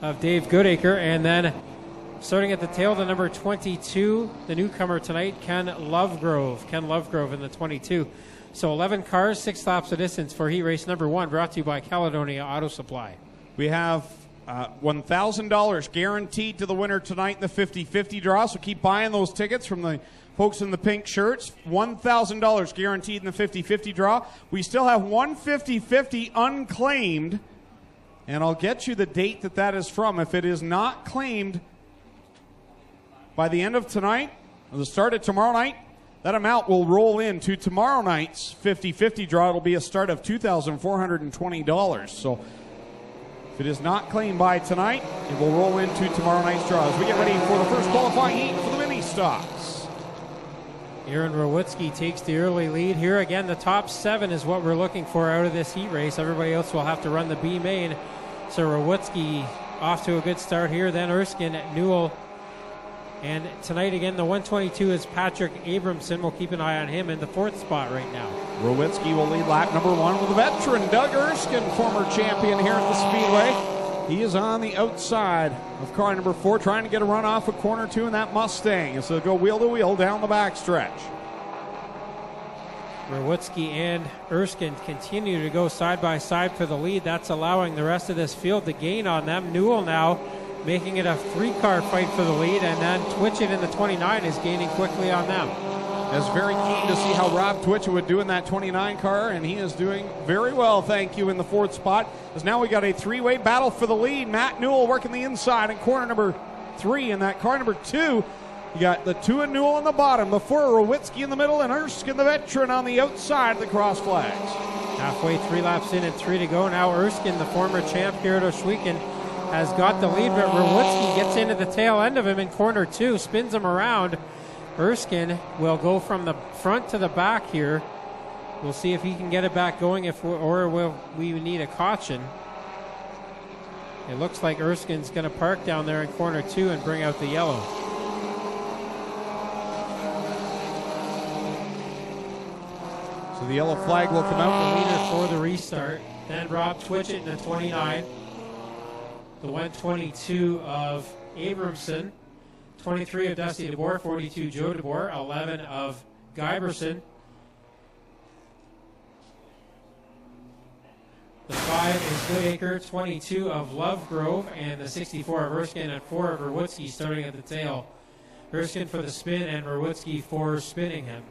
of Dave Goodacre. And then starting at the tail, the number 22, the newcomer tonight, Ken Lovegrove. Ken Lovegrove in the 22. So 11 cars, 6 laps of distance for heat race number 1, brought to you by Caledonia Auto Supply. We have $1,000 guaranteed to the winner tonight in the 50-50 draw, so keep buying those tickets from the folks in the pink shirts. $1,000 guaranteed in the 50-50 draw. We still have one 50-50 unclaimed, and I'll get you the date that is from. If it is not claimed by the end of tonight, or the start of tomorrow night, that amount will roll into tomorrow night's 50-50 draw. It'll be a start of $2,420. So if it is not claimed by tonight, it will roll into tomorrow night's draw as we get ready for the first qualifying heat for the Ministocks. Aaron Rowitsky takes the early lead here. Again, the top 7 is what we're looking for out of this heat race. Everybody else will have to run the B main. So Rowitsky off to a good start here. Then Erskine, Newell. And tonight, again, the 122 is Patrick Abramson. We'll keep an eye on him in the 4th spot right now. Rowitsky will lead lap number 1 with a veteran, Doug Erskine, former champion here at the Speedway. He is on the outside of car number 4, trying to get a run off of corner 2 in that Mustang. So they'll go wheel to wheel down the backstretch. Rowitsky and Erskine continue to go side by side for the lead. That's allowing the rest of this field to gain on them. Newell now making it a 3-car fight for the lead, and then Twitchett in the 29 is gaining quickly on them. I was very keen to see how Rob Twitchett would do in that 29 car, and he is doing very well, thank you, in the 4th spot. As now we got a 3-way battle for the lead. Matt Newell working the inside in corner number 3. In that car number 2, you got the 2 and Newell on the bottom, the 4 Rowitsky in the middle, and Erskine, the veteran, on the outside of the cross flags. Halfway, 3 laps in and 3 to go. Now Erskine, the former champ here at Oshwegan, has got the lead, but Rowitsky gets into the tail end of him in corner 2, spins him around. Erskine will go from the front to the back here. We'll see if he can get it back going, or will we need a caution. It looks like Erskine's going to park down there in corner 2 and bring out the yellow. So the yellow flag will come out. The leader for the restart. Then Rob Twitchett in the 29. The 122 of Abramson, 23 of Dusty DeBoer, 42 Joe DeBoer, 11 of Guyberson. The 5 is Goodacre, 22 of Lovegrove, and the 64 of Erskine and 4 of Rowitsky starting at the tail. Erskine for the spin and Rowitsky for spinning him.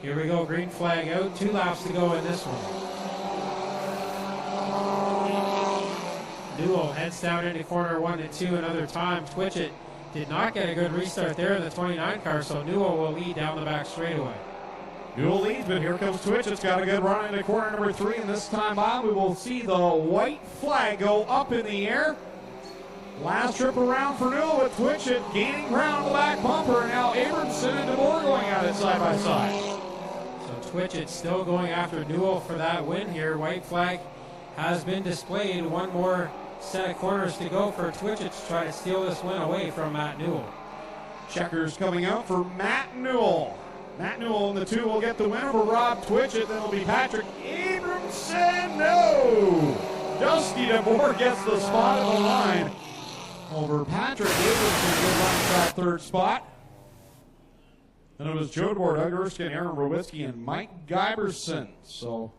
Here we go, green flag out, 2 laps to go in this one. Newell heads down into corner 1 and 2 another time. Twitchett did not get a good restart there in the 29 car, so Newell will lead down the back straightaway. Newell leads, but here comes Twitchett's got a good run into corner number 3, and this time by we will see the white flag go up in the air. Last trip around for Newell with Twitchett gaining ground the back bumper, and now Abramson and DeBoer going at it side by side. So Twitchett still going after Newell for that win here. White flag has been displayed. One more set of corners to go for Twitchett to try to steal this win away from Matt Newell. Checkers coming out for Matt Newell. Matt Newell in the 2 will get the win over Rob Twitchett. Then it'll be Patrick Abramson. No! Dusty DeBoer gets the spot of the line over Patrick Abramson. Good run for that 3rd spot. Then it was Joe DeBoer, Doug Erskine, Aaron Rowitsky, and Mike Guyberson. So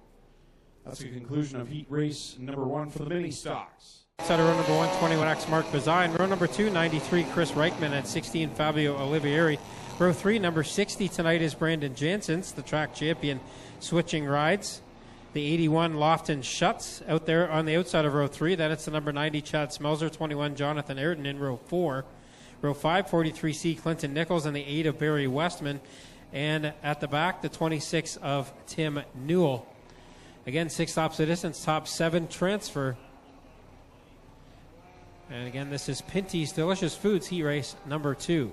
that's the conclusion of heat race number 1 for the Ministocks. Outside of row number 121X, Mark Bazine. Row number 2, 93, Chris Reichman. At 16, Fabio Olivieri. Row 3, number 60 tonight is Brandon Janssens, the track champion, switching rides. The 81, Lofton Schutz, out there on the outside of row 3. Then it's the number 90, Chad Smelzer. 21, Jonathan Ayrton in row 4. Row 5, 43C, Clinton Nichols, and the 8 of Barry Westman. And at the back, the 26 of Tim Newell. Again, 6 laps of distance, top 7 transfer. And again, this is Pinty's Delicious Foods heat race number 2.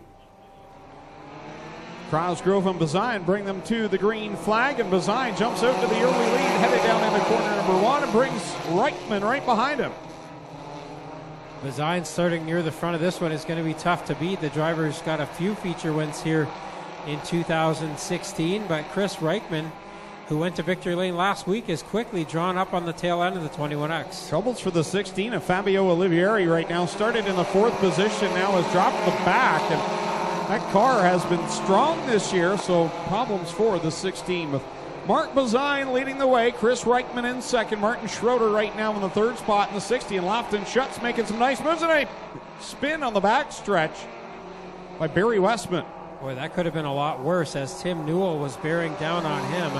Crosgrove and Bazine bring them to the green flag, and Bazine jumps out to the early lead, headed down into corner number 1, and brings Reichman right behind him. Bazine starting near the front of this one is going to be tough to beat. The driver's got a few feature wins here in 2016, but Chris Reichman who went to victory lane last week, is quickly drawn up on the tail end of the 21X. Troubles for the 16 of Fabio Olivieri right now. Started in the 4th position, now has dropped the back, and that car has been strong this year, so problems for the 16 with Mark Bazine leading the way. Chris Reichman in second. Martin Schroeder right now in the 3rd spot in the 60, and Lofton Schutz making some nice moves, and a spin on the back stretch by Barry Westman. Boy, that could have been a lot worse as Tim Newell was bearing down on him.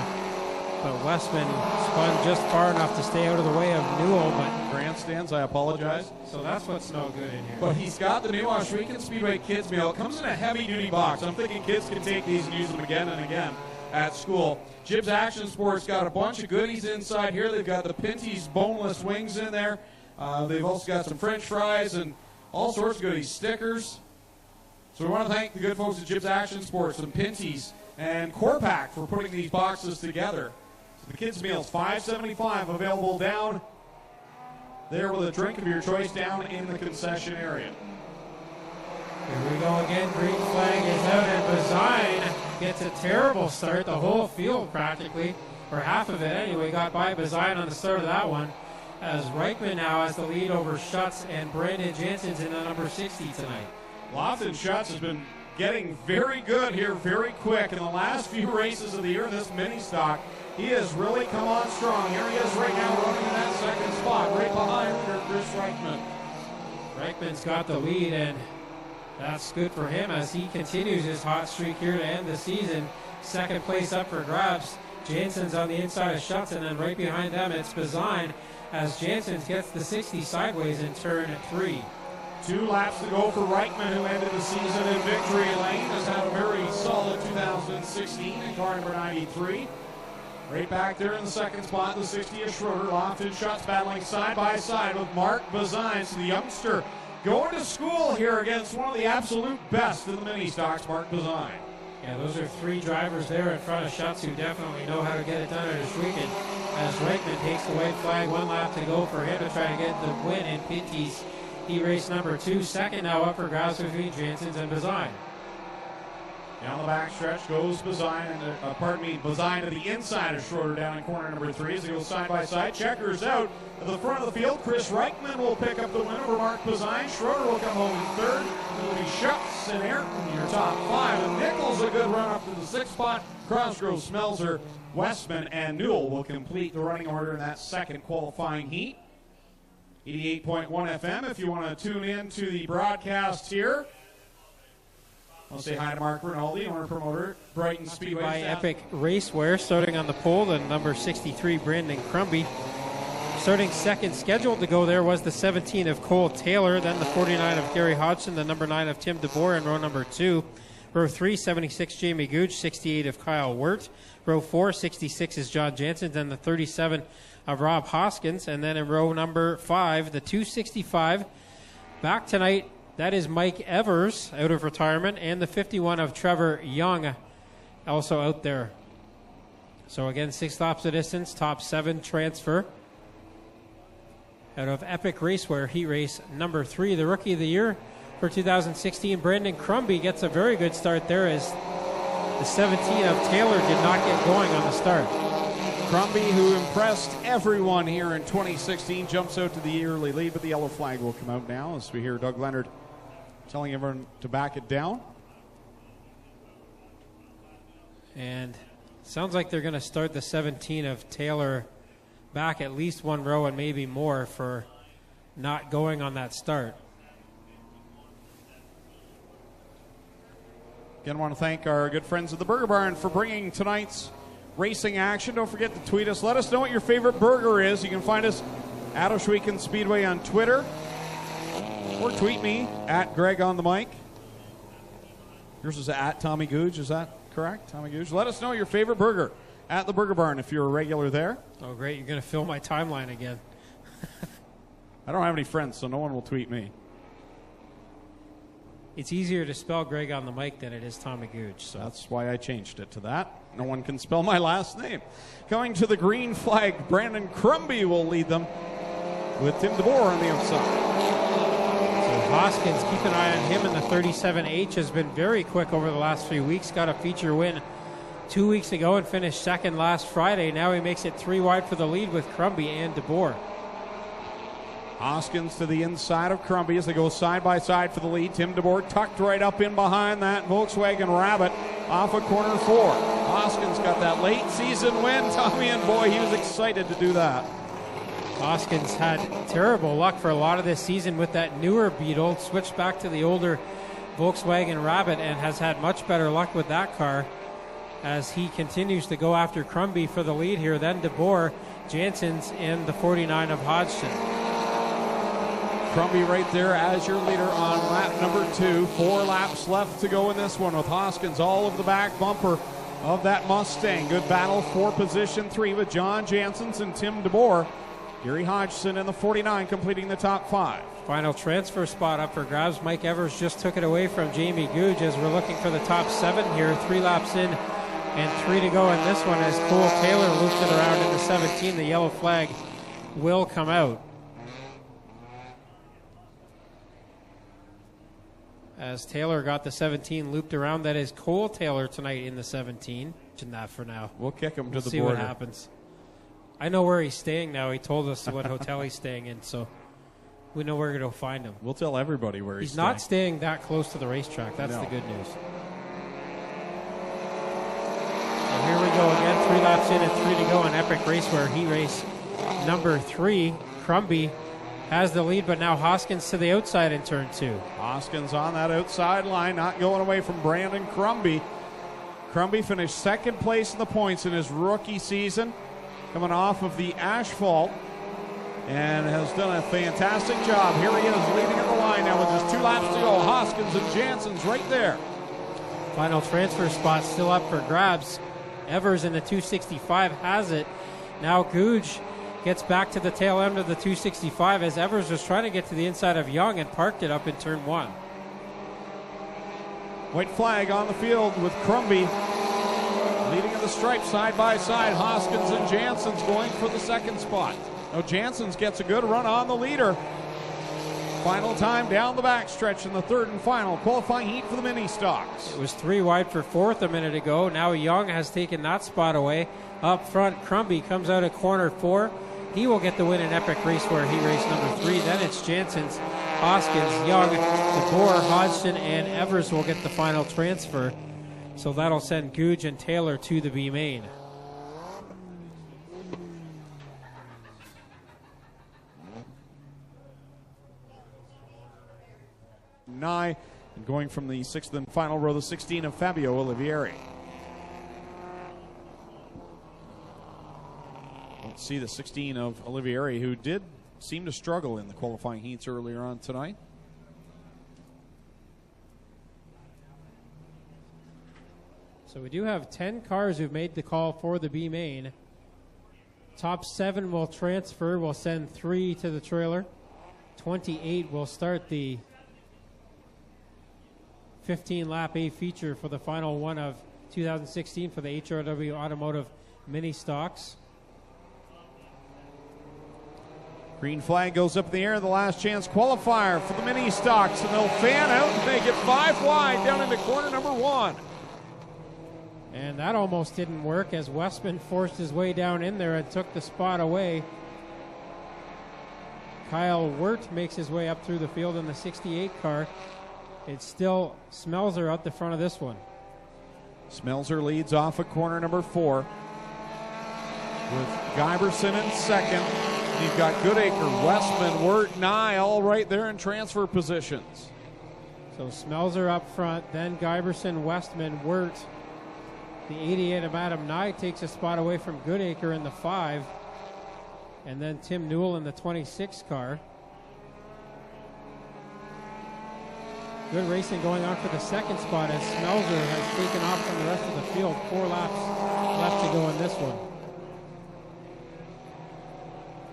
But Westman spun just far enough to stay out of the way of Newell. But grandstands, I apologize. So that's what's no good in here. But he's got the new Ohsweken Speedway Kids Meal. It comes in a heavy-duty box. I'm thinking kids can take these and use them again and again at school. Jibs Action Sports got a bunch of goodies inside here. They've got the Pinty's boneless wings in there. They've also got some French fries and all sorts of goodies, stickers. So we want to thank the good folks at Jibs Action Sports and Pinty's and Corpac for putting these boxes together. So the kids' meals, $5.75, available down there with a drink of your choice down in the concession area. Here we go again. Green flag is out, and Bazine gets a terrible start. The whole field practically, or half of it anyway, got by Bazine on the start of that one. As Reichman now has the lead over Schutz and Brandon Jansen's in the number 60 tonight. Lofton Schutz has been getting very good here, very quick. In the last few races of the year in this Ministock, he has really come on strong. Here he is right now running in that 2nd spot, right behind Chris Reichman. Reichman's got the lead, and that's good for him as he continues his hot streak here to end the season. 2nd place up for grabs. Jansen's on the inside of Schutz, and then right behind them it's Bazine as Jansen gets the 60 sideways in turn 3. 2 laps to go for Reichman, who ended the season in victory lane. Has had a very solid 2016 in car number 93. Right back there in the 2nd spot, the 60 of Schroeder. Lofton Schutz battling side by side with Mark Bazine. So the youngster going to school here against one of the absolute best in the Ministocks, Mark Bazine. Yeah, those are 3 drivers there in front of Schutz who definitely know how to get it done at his weekend. As Reichman takes the white flag, 1 lap to go for him to try to get the win in Pinty's. He raced number 2, 2nd now up for grabs between Jansen's and Bazine. Down the back stretch goes Bazine, Bazine to the inside of Schroeder down in corner number 3 as they go side by side. Checkers out at the front of the field. Chris Reichman will pick up the win over Mark Bazine. Schroeder will come home in 3rd. It will be Schutz and Ayrton, your top 5. And Nichols a good run up to the 6th spot. Crossgrove, Smelzer, Westman, and Newell will complete the running order in that 2nd qualifying heat. 88.1 FM if you want to tune in to the broadcast here. I'll say hi to Mark Rinaldi, owner promoter, Brighton Speedway. By Epic Racewear, starting on the pole, the number 63, Brandon Crumby. Starting 2nd, scheduled to go there was the 17 of Cole Taylor, then the 49 of Gary Hodgson, the number 9 of Tim DeBoer in row number 2. Row 3, 76, Jamie Gooch, 68 of Kyle Wirt. Row 4, 66 is John Jansen, then the 37 of Rob Hoskins, and then in row number 5, the 265. Back tonight, that is Mike Evers out of retirement, and the 51 of Trevor Young also out there. So again, 6 laps of distance, top 7 transfer. Out of Epic Racewear, heat race number 3, the Rookie of the Year for 2016, Brandon Crumby gets a very good start there as the 17 of Taylor did not get going on the start. Crumby, who impressed everyone here in 2016, jumps out to the early lead, but the yellow flag will come out now as we hear Doug Leonard telling everyone to back it down. And sounds like they're going to start the 17 of Taylor back at least 1 row and maybe more for not going on that start. Again, I want to thank our good friends at the Burger Barn for bringing tonight's racing action. Don't forget to tweet us. Let us know what your favorite burger is. You can find us at Ohsweken Speedway on Twitter, or tweet me at Greg on the mic. Yours is at Tommy Googe. Is that correct, Tommy Googe? Let us know your favorite burger at the Burger Barn if you're a regular there. Oh, great. You're going to fill my timeline again. I don't have any friends, so no one will tweet me. It's easier to spell Greg on the mic than it is Tommy Googe. So that's why I changed it to that. No one can spell my last name. Coming to the green flag, Brandon Crumby will lead them with Tim DeBoer on the outside. So Hoskins, keep an eye on him, and the 37H has been very quick over the last few weeks. Got a feature win 2 weeks ago and finished second last Friday. Now he makes it 3 wide for the lead with Crumby and DeBoer. Hoskins to the inside of Crumby as they go side by side for the lead. Tim DeBoer tucked right up in behind that Volkswagen Rabbit off of corner 4. Hoskins got that late season win, Tommy, and boy, he was excited to do that. Hoskins had terrible luck for a lot of this season with that newer Beetle, switched back to the older Volkswagen Rabbit, and has had much better luck with that car as he continues to go after Crumby for the lead here. Then DeBoer, Jansen's in the 49 of Hodgson. Crumby right there as your leader on lap number 2. 4 laps left to go in this one with Hoskins all over the back bumper of that Mustang. Good battle for position 3 with John Janssens and Tim DeBoer. Gary Hodgson in the 49 completing the top 5. Final transfer spot up for grabs. Mike Evers just took it away from Jamie Googe as we're looking for the top 7 here. 3 laps in and 3 to go in this one as Cole Taylor loops it around in the 17. The yellow flag will come out. As Taylor got the 17 looped around, that is Cole Taylor tonight in the 17. That for now. We'll kick him to the see border. What happens. I know where he's staying now. He told us what hotel he's staying in, so we know where to go find him. We'll tell everybody where he's staying. He's not staying that close to the racetrack. That's No. the good news. So here we go again. 3 laps in and 3 to go in Epic Race where he race number 3. Crumby has the lead, but now Hoskins to the outside in turn 2. Hoskins on that outside line, not going away from Brandon Crumby. Crumby finished second place in the points in his rookie season, coming off of the asphalt, and has done a fantastic job. Here he is leading in the line now with just 2 laps to go. Hoskins and Janssens right there. Final transfer spot still up for grabs. Evers in the 265 has it. Now Googe gets back to the tail end of the 265 as Evers was trying to get to the inside of Young and parked it up in turn 1. White flag on the field with Crumby leading in the stripe side by side. Hoskins and Janssens going for the second spot. Now Janssens gets a good run on the leader. Final time down the backstretch in the 3rd and final qualifying heat for the Ministocks. It was 3 wide for 4th a minute ago. Now Young has taken that spot away. Up front, Crumby comes out at corner 4. He will get the win in Epic Race where he raced number 3. Then it's Janssens, Hoskins, Young, DeBoer, Hodgson, and Evers will get the final transfer. So that'll send Googe and Taylor to the B main. And going from the 6th and final row, the 16 of Fabio Olivieri. Let's see the 16 of Olivieri, who did seem to struggle in the qualifying heats earlier on tonight. So we do have 10 cars who've made the call for the B main. Top 7 will transfer. We'll send 3 to the trailer. 28 will start the 15-lap A feature for the final one of 2016 for the HRW Automotive Ministocks. Green flag goes up in the air, the last chance qualifier for the Ministocks, and they'll fan out and make it 5 wide down into corner number 1. And that almost didn't work as Westman forced his way down in there and took the spot away. Kyle Wirt makes his way up through the field in the 68 car. It's still Smelzer out the front of this one. Smelzer leads off at corner number 4 with Giberson in second. You've got Goodacre, Westman, Wirt, Nye all right there in transfer positions. So Smelzer up front, then Giberson, Westman, Wirt. The 88 of Adam Nye takes a spot away from Goodacre in the 5. And then Tim Newell in the 26 car. Good racing going on for the second spot as Smelzer has taken off from the rest of the field. 4 laps left to go in this one.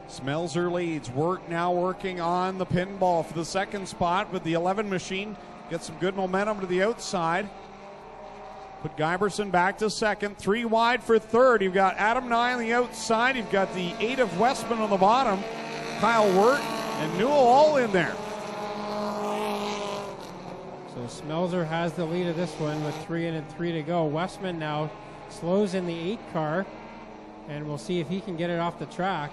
Smelzer leads. Wirt now working on the pinball for the second spot, but the 11 machine gets some good momentum to the outside. Put Giberson back to second. 3 wide for third. You've got Adam Nye on the outside. You've got the 8 of Westman on the bottom. Kyle Wirt and Newell all in there. So Smelzer has the lead of this one with 3 in and 3 to go. Westman now slows in the 8 car, and we'll see if he can get it off the track.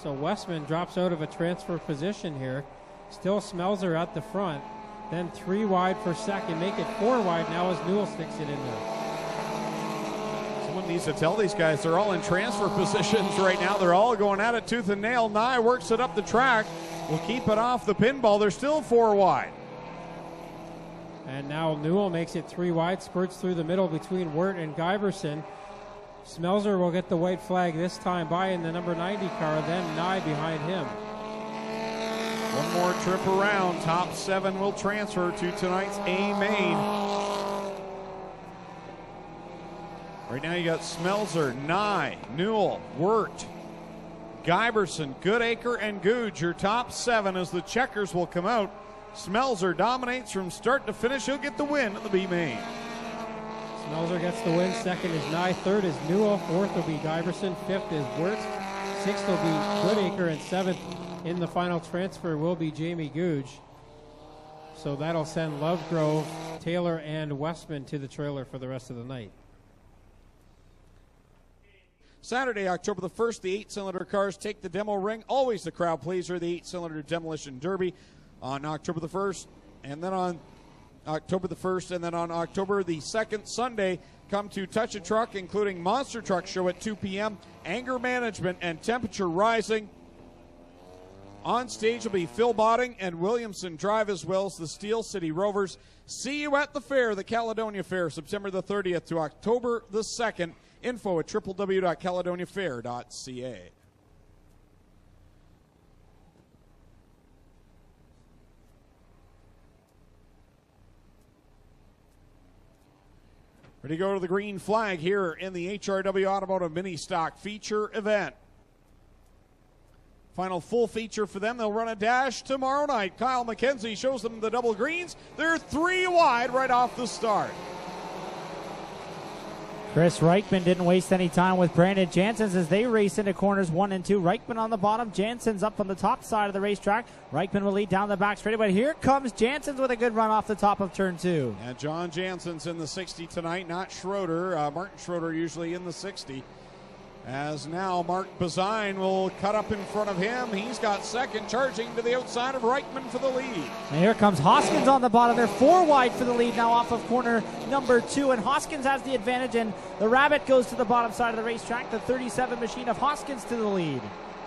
So Westman drops out of a transfer position here. Still Smelzer at the front. Then 3 wide for second. Make it 4 wide now as Newell sticks it in there. Someone needs to tell these guys they're all in transfer positions right now. They're all going at it tooth and nail. Nye works it up the track. Will keep it off the pinball. They're still 4 wide. And now Newell makes it 3 wide, spurts through the middle between Wirt and Giverson. Smelzer will get the white flag this time by in the number 90 car, then Nye behind him. One more trip around. Top 7 will transfer to tonight's A main. Right now you got Smelzer, Nye, Newell, Wirt, Giverson, Goodacre, and Googe. Your top 7 as the checkers will come out. Smelzer dominates from start to finish. He'll get the win in the B main. Smelzer gets the win. Second is Nye. Third is Newell. Fourth will be Giverson. Fifth is Wirt. Sixth will be Goodacre. And seventh in the final transfer will be Jamie Googe. So that'll send Lovegrove, Taylor, and Westman to the trailer for the rest of the night. Saturday, October the 1st, the 8-cylinder cars take the demo ring. Always the crowd pleaser, the 8-cylinder demolition derby on October the 1st. And then on October the 1st, and then on October the 2nd, Sunday, come to Touch a Truck, including Monster Truck Show at 2 p.m., anger management and temperature rising. On stage will be Phil Botting and Williamson Drive, as well as the Steel City Rovers. See you at the fair, the Caledonia Fair, September the 30th to October the 2nd. Info at www.caledoniafair.ca. Ready to go to the green flag here in the HRW Automotive Ministock feature event. Final full feature for them. They'll run a dash tomorrow night. Kyle McKenzie shows them the double greens. They're 3 wide right off the start. Chris Reichman didn't waste any time with Brandon Janssens as they race into corners 1 and 2. Reichman on the bottom, Janssens up on the top side of the racetrack. Reichman will lead down the back straight, but here comes Janssens with a good run off the top of turn 2. And John Janssens in the 60 tonight, not Schroeder. Martin Schroeder usually in the 60. As now Mark Bazine will cut up in front of him. He's got second, charging to the outside of Reichman for the lead. And here comes Hoskins on the bottom. They're 4 wide for the lead now off of corner number 2. And Hoskins has the advantage, and the Rabbit goes to the bottom side of the racetrack. The 37 machine of Hoskins to the lead.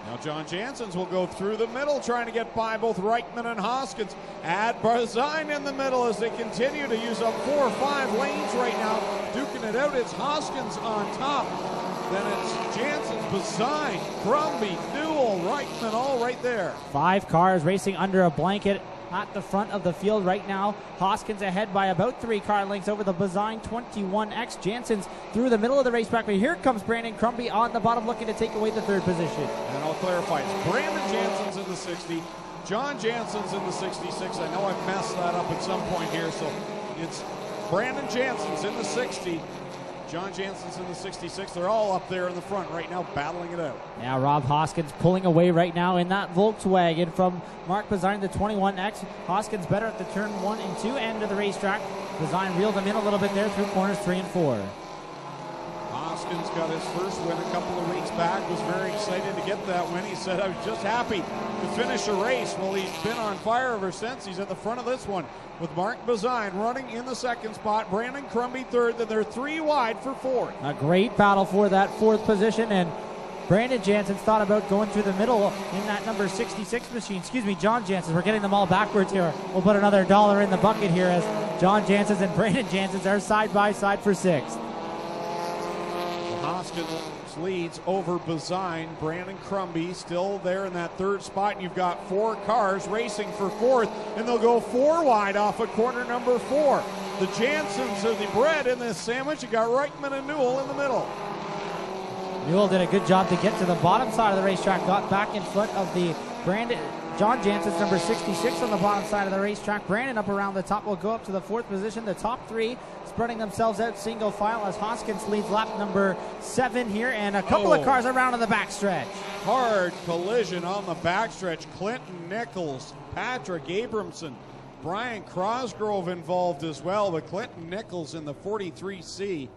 Now John Janssens will go through the middle, trying to get by both Reichman and Hoskins. Add Barzine in the middle as they continue to use up 4 or 5 lanes right now. Duking it out, it's Hoskins on top. Then it's Janssens, Barzine, Brumby, Newell, Reichman, all right there. 5 cars racing under a blanket at the front of the field right now. Hoskins ahead by about 3 car lengths over the Barzine 21X. Janssens through the middle of the racetrack, but here comes Brandon Crumby on the bottom looking to take away the 3rd position. And I'll clarify, it's Brandon Janssens in the 60, John Janssens in the 66. I know I've messed that up at some point here, so it's Brandon Janssens in the 60, John Janssens in the 66. They're all up there in the front right now battling it out. Now Rob Hoskins pulling away right now in that Volkswagen from Mark Barzine, the 21X. Hoskins better at the turn 1 and 2 end of the racetrack. Barzine reeled him in a little bit there through corners 3 and 4. Hoskins got his first win a couple of weeks back, was very excited to get that win. He said, I was just happy to finish a race. Well, he's been on fire ever since. He's at the front of this one with Mark Barzine running in the 2nd spot, Brandon Crumby 3rd, then they're 3 wide for 4th. A great battle for that 4th position, and Brandon Janssens thought about going through the middle in that number 66 machine. Excuse me, John Janssens. We're getting them all backwards here. We'll put another $1 in the bucket here as John Janssens and Brandon Janssens are side by side for 6th. Hoskins leads over Barzine. Brandon Crumby still there in that 3rd spot. And you've got 4 cars racing for 4th, and they'll go 4 wide off of corner number 4. The Janssens are the bread in this sandwich. You got Reichman and Newell in the middle. Newell did a good job to get to the bottom side of the racetrack, got back in front of the John Janssens, number 66 on the bottom side of the racetrack. Brandon up around the top will go up to the 4th position. The top 3 spreading themselves out single file as Hoskins leads lap number 7 here, and a couple of cars around on the backstretch. Hard collision on the backstretch. Clinton Nichols, Patrick Abramson, Brian Crosgrove involved as well, but Clinton Nichols in the 43C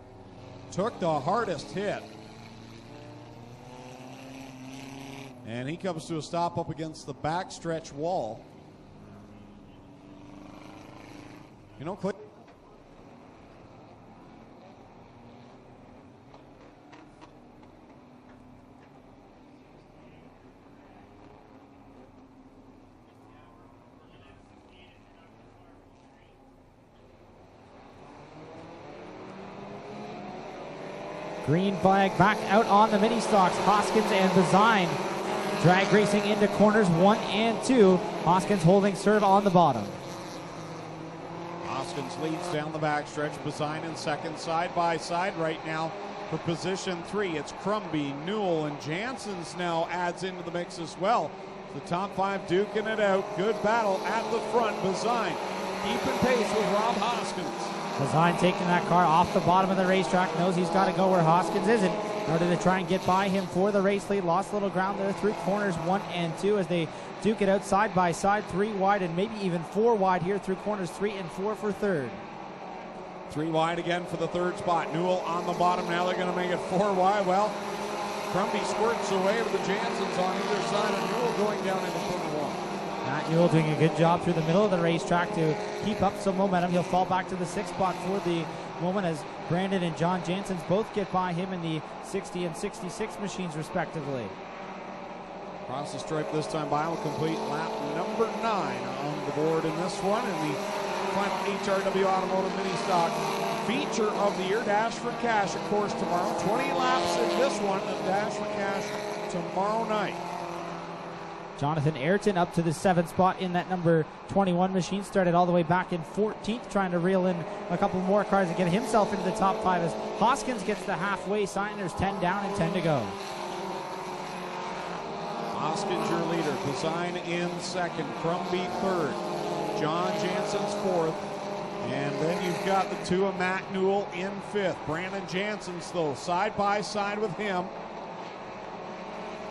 took the hardest hit. And he comes to a stop up against the backstretch wall. You know, Clay. Green flag back out on the Ministocks. Hoskins and Bazine drag racing into corners 1 and 2. Hoskins holding serve on the bottom. Hoskins leads down the backstretch. Bazine in second, side by side right now for position 3. It's Crumby, Newell, and Janssens now adds into the mix as well. The top 5 duking it out. Good battle at the front. Bazine keeping pace with Rob Hoskins. Bazine taking that car off the bottom of the racetrack, knows he's got to go where Hoskins isn't in order to try and get by him for the race lead. Lost a little ground there through corners 1 and 2 as they duke it out side by side, 3 wide and maybe even 4 wide here through corners 3 and 4 for third. 3 wide again for the third spot. Newell on the bottom. Now they're going to make it 4 wide. Well, Crumby squirts away with the Janssens on either side, and Newell going down into corner 1. Matt Newell doing a good job through the middle of the racetrack to keep up some momentum. He'll fall back to the 6th spot for the moment as Brandon and John Janssens both get by him in the 60 and 66 machines respectively. Across the stripe this time by will complete lap number 9 on the board in this one in the final HRW Automotive Ministock feature of the year. Dash for Cash, of course, tomorrow. 20 laps in this one, and Dash for Cash tomorrow night. Jonathan Ayrton up to the 7th spot in that number 21 machine. Started all the way back in 14th, trying to reel in a couple more cars and get himself into the top 5 as Hoskins gets the halfway sign. There's 10 down and 10 to go. Hoskins your leader. Bazine in second. Crumby third. John Janssens fourth. And then you've got the 2 of Matt Newell in 5th. Brandon Janssens, though, side by side with him.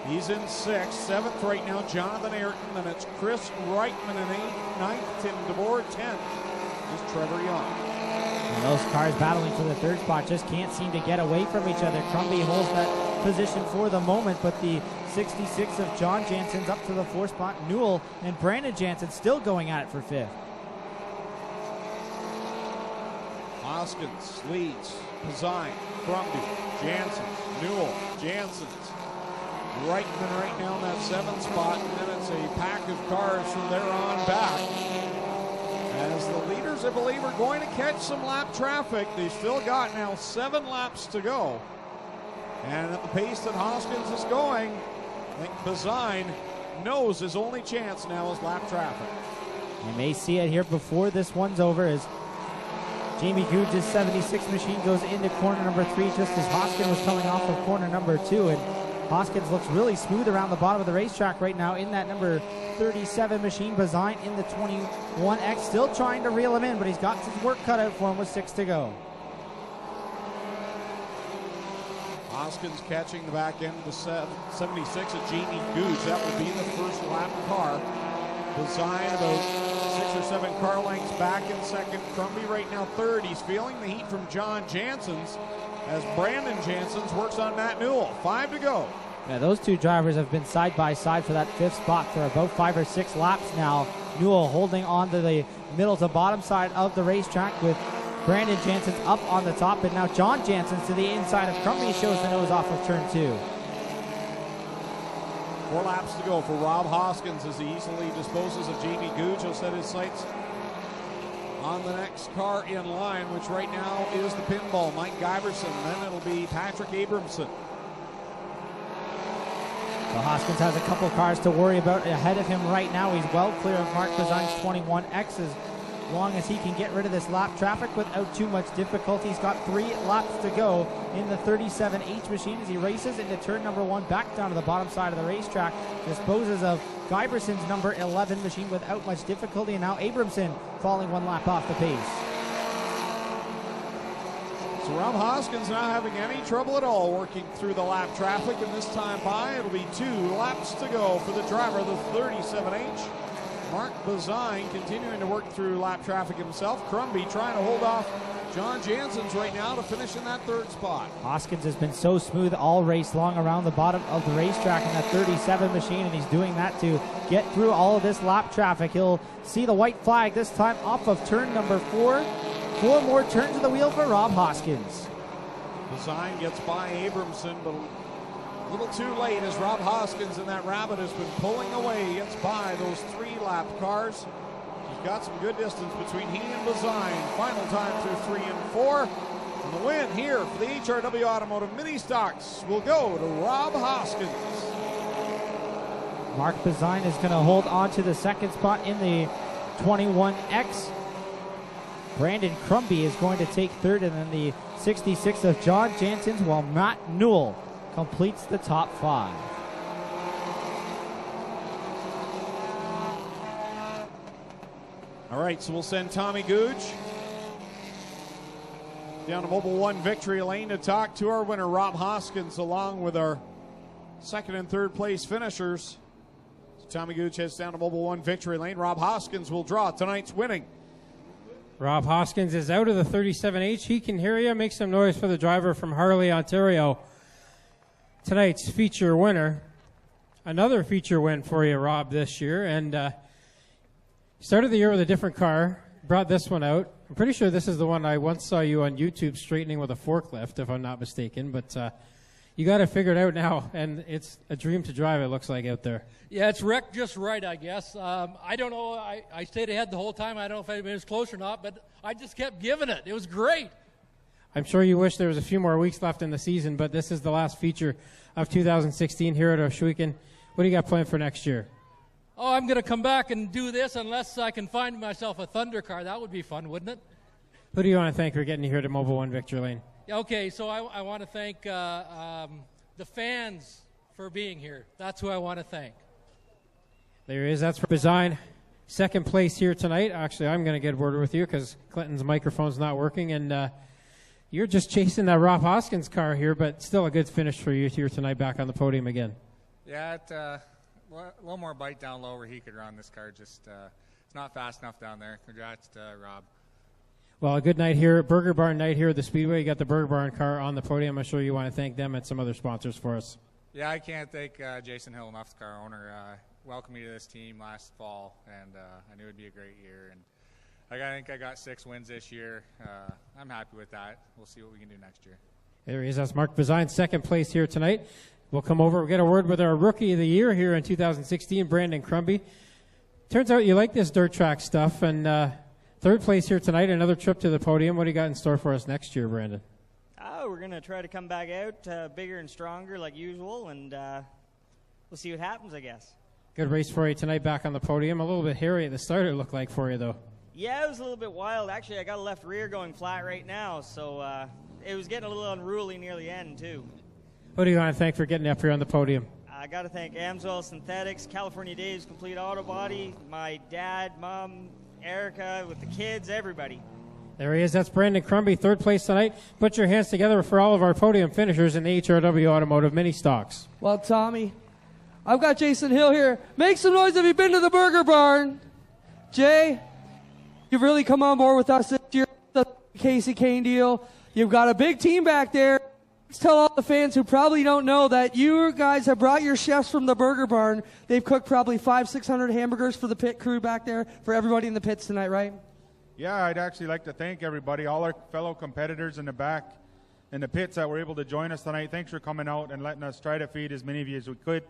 He's in 6th. 7th right now, Jonathan Ayrton. Then it's Chris Reichman in 8th. 9th, Tim DeBoer. 10th is Trevor Young. And those cars battling for the 3rd spot just can't seem to get away from each other. Crumby holds that position for the moment, but the 66 of John Janssens up to the 4th spot. Newell and Brandon Janssen still going at it for 5th. Hoskins leads. Bazine, Crumby, Janssens, Newell, Janssens. Reichman right now in that 7th spot, and then it's a pack of cars from there on back. As the leaders, I believe, are going to catch some lap traffic. They've still got now 7 laps to go. And at the pace that Hoskins is going, I think Bazine knows his only chance now is lap traffic. You may see it here before this one's over as Jamie Googe's 76 machine goes into corner number 3 just as Hoskins was coming off of corner number 2. And Hoskins looks really smooth around the bottom of the racetrack right now in that number 37 machine. Bazine in the 21X, still trying to reel him in, but he's got his work cut out for him with 6 to go. Hoskins catching the back end of the 76 of Jamie Googe. That will be the first lap car. Bazine about 6 or 7 car lengths back in second. Crumby right now third. He's feeling the heat from John Janssens as Brandon Janssens works on Matt Newell. 5 to go. Yeah, those 2 drivers have been side by side for that 5th spot for about 5 or 6 laps now. Newell holding on to the middle to bottom side of the racetrack with Brandon Janssens up on the top, and now John Janssens to the inside of Crumby shows the nose off of turn 2. 4 laps to go for Rob Hoskins as he easily disposes of Jamie Googe. He'll set his sights on the next car in line, which right now is the pinball, Mike Giverson. Then it'll be Patrick Abramson. So Hoskins has a couple cars to worry about ahead of him right now. He's well clear of Mark Bazine's 21X as long as he can get rid of this lap traffic without too much difficulty. He's got 3 laps to go in the 37H machine as he races into turn number 1 back down to the bottom side of the racetrack. Disposes of Giberson's number 11 machine without much difficulty, and now Abramson falling 1 lap off the pace. So Rob Hoskins not having any trouble at all working through the lap traffic, and this time by it'll be 2 laps to go for the driver of the 37H. Mark Bazine continuing to work through lap traffic himself. Crumby trying to hold off John Jansen's right now to finish in that third spot. Hoskins has been so smooth all race long around the bottom of the racetrack in that 37 machine, and he's doing that to get through all of this lap traffic. He'll see the white flag this time off of turn number 4. 4 more turns of the wheel for Rob Hoskins. Design gets by Abramson, but a little too late as Rob Hoskins and that Rabbit has been pulling away. Gets by those 3-lap cars. He's got some good distance between he and Design. Final time through 3 and 4. And the win here for the HRW Automotive Ministocks will go to Rob Hoskins. Mark Bazine is going to hold on to the second spot in the 21X. Brandon Crumby is going to take third, and then the 66 of John Jansen's, while Matt Newell completes the top 5. All right, so we'll send Tommy Googe down to Mobile One victory lane to talk to our winner, Rob Hoskins, along with our second and third place finishers. So Tommy Googe heads down to Mobile One victory lane. Rob Hoskins will draw tonight's winning. Rob Hoskins is out of the 37H. He can hear you. Make some noise for the driver from Harley, Ontario. Tonight's feature winner. Another feature win for you, Rob, this year. And started the year with a different car. Brought this one out. I'm pretty sure this is the one I once saw you on YouTube straightening with a forklift, if I'm not mistaken. But you got it figured out now, and it's a dream to drive, it looks like, out there. Yeah, it's wrecked just right, I guess. I don't know. I stayed ahead the whole time. I don't know if anybody was close or not, but I just kept giving it. It was great. I'm sure you wish there was a few more weeks left in the season, but this is the last feature of 2016 here at Ohsweken. What do you got planned for next year? Oh, I'm going to come back and do this unless I can find myself a Thunder car. That would be fun, wouldn't it? Who do you want to thank for getting you here to Mobile One Victory Lane? Okay, so I want to thank the fans for being here. That's who I want to thank. There he is. That's for Design. Second place here tonight. Actually, I'm going to get a word with you because Clinton's microphone's not working, and you're just chasing that Rob Hoskins car here, but still a good finish for you here tonight back on the podium again. Yeah, a little more bite down low where he could run this car. Just it's not fast enough down there. Congrats to Rob. Well, a good night here, Burger Barn night here at the Speedway. You got the Burger Barn car on the podium. I'm sure you want to thank them and some other sponsors for us. Yeah, I can't thank Jason Hill enough, the car owner. Welcomed me to this team last fall, and I knew it would be a great year. And I think I got 6 wins this year. I'm happy with that. We'll see what we can do next year. There he is. That's Mark Bazine, second place here tonight. We'll come over. We'll get a word with our Rookie of the Year here in 2016, Brandon Crumby. Turns out you like this dirt track stuff, and third place here tonight, another trip to the podium. What do you got in store for us next year, Brandon? We're going to try to come back out bigger and stronger like usual, and we'll see what happens, I guess. Good race for you tonight back on the podium. A little bit hairy at the start, it looked like for you, though. Yeah, it was a little bit wild. Actually, I got a left rear going flat right now, so it was getting a little unruly near the end, too. Who do you want to thank for getting up here on the podium? I got to thank Amsoil Synthetics, California Dave's Complete Auto Body, my dad, mom, Erica, with the kids, everybody. There he is. That's Brandon Crumby, third place tonight. Put your hands together for all of our podium finishers in the HRW Automotive Ministocks. Well, Tommy, I've got Jason Hill here. Make some noise if you've been to the Burger Barn. Jay, you've really come on board with us this year, the Casey Kane deal. You've got a big team back there. Let's tell all the fans who probably don't know that you guys have brought your chefs from the Burger Barn. They've cooked probably 500-600 hamburgers for the pit crew back there, for everybody in the pits tonight, right? Yeah, I'd actually like to thank everybody, all our fellow competitors in the back, in the pits that were able to join us tonight. Thanks for coming out and letting us try to feed as many of you as we could.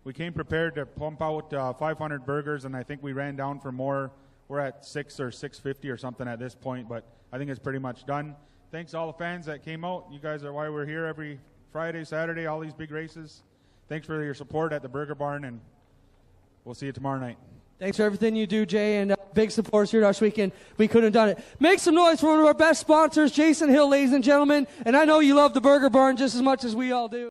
We came prepared to pump out 500 burgers, and I think we ran down for more. We're at 6 or 650 or something at this point, but I think it's pretty much done. Thanks to all the fans that came out. You guys are why we're here every Friday, Saturday, all these big races. Thanks for your support at the Burger Barn, and we'll see you tomorrow night. Thanks for everything you do, Jay, and big supporters here at Ohsweken. We couldn't have done it. Make some noise for one of our best sponsors, Jason Hill, ladies and gentlemen. And I know you love the Burger Barn just as much as we all do.